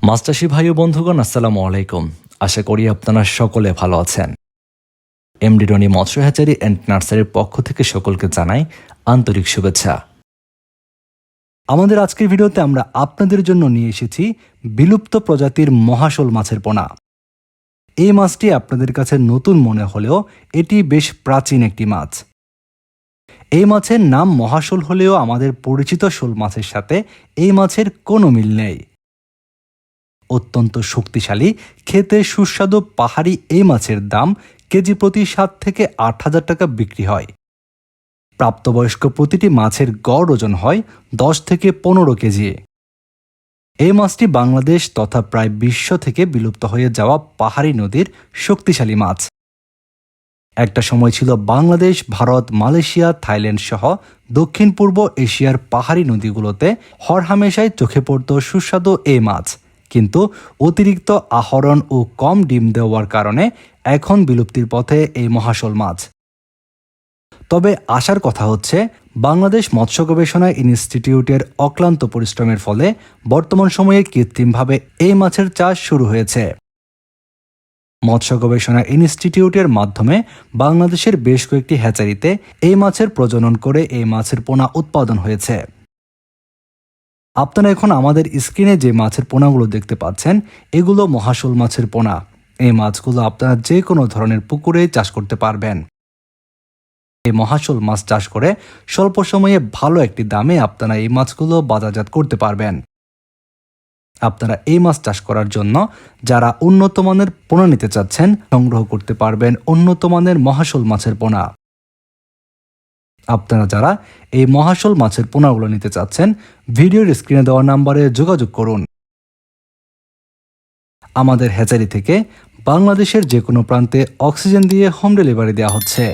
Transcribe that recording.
মাছচাষী ভাই ও বন্ধুগণ, আসসালামু আলাইকুম। আশা করি আপনারা সকলে ভালো আছেন। এমডি রনি মৎস্য হ্যাচারি অ্যান্ড নার্সারির পক্ষ থেকে সকলকে জানাই আন্তরিক শুভেচ্ছা। আমাদের আজকের ভিডিওতে আমরা আপনাদের জন্য নিয়ে এসেছি বিলুপ্ত প্রজাতির মহাশোল মাছের পোনা। এই মাছটি আপনাদের কাছে নতুন মনে হলেও এটি বেশ প্রাচীন একটি মাছ। এই মাছের নাম মহাশোল হলেও আমাদের পরিচিত শোল মাছের সাথে এই মাছের কোনো মিল নেই। অত্যন্ত শক্তিশালী, খেতে সুস্বাদু পাহাড়ি এই মাছের দাম কেজি প্রতি 7 থেকে 8,000 টাকা বিক্রি হয়। প্রাপ্তবয়স্ক প্রতিটি মাছের গড় ওজন হয় 10 থেকে 15 কেজি। এই মাছটি বাংলাদেশ তথা প্রায় বিশ্ব থেকে বিলুপ্ত হয়ে যাওয়া পাহাড়ি নদীর শক্তিশালী মাছ। একটা সময় ছিল বাংলাদেশ, ভারত, মালয়েশিয়া, থাইল্যান্ড সহ দক্ষিণ পূর্ব এশিয়ার পাহাড়ি নদীগুলোতে হরহামেশাই চোখে পড়ত সুস্বাদু এই মাছ, কিন্তু অতিরিক্ত আহরণ ও কম ডিম দেওয়ার কারণে এখন বিলুপ্তির পথে এই মহাশোল মাছ। তবে আশার কথা হচ্ছে, বাংলাদেশ মৎস্য গবেষণা ইনস্টিটিউটের অক্লান্ত পরিশ্রমের ফলে বর্তমান সময়ে কৃত্রিমভাবে এই মাছের চাষ শুরু হয়েছে। মৎস্য গবেষণা ইনস্টিটিউটের মাধ্যমে বাংলাদেশের বেশ কয়েকটি হ্যাচারিতে এই মাছের প্রজনন করে এই মাছের পোনা উৎপাদন হয়েছে। আপনারা এখন আমাদের স্ক্রিনে যে মাছের পোনাগুলো দেখতে পাচ্ছেন, এগুলো মহাশোল মাছের পোনা। এই মাছগুলো আপনারা যে কোনো ধরনের পুকুরে চাষ করতে পারবেন। এই মহাশোল মাছ চাষ করে স্বল্প সময়ে ভালো একটি দামে আপনারা এই মাছগুলো বাজারজাত করতে পারবেন। আপনারা এই মাছ চাষ করার জন্য যারা উন্নত মানের পোনা নিতে চাচ্ছেন, সংগ্রহ করতে পারবেন উন্নত মানের মহাশোল মাছের পোনা। আপনারা যারা এই মহাশোল মাছের পোনাগুলো নিতে চাচ্ছেন, ভিডিওর স্ক্রিনে দেওয়া নাম্বারে যোগাযোগ করুন। আমাদের হ্যাচারি থেকে বাংলাদেশের যে কোনো প্রান্তে অক্সিজেন দিয়ে হোম ডেলিভারি দেওয়া হচ্ছে।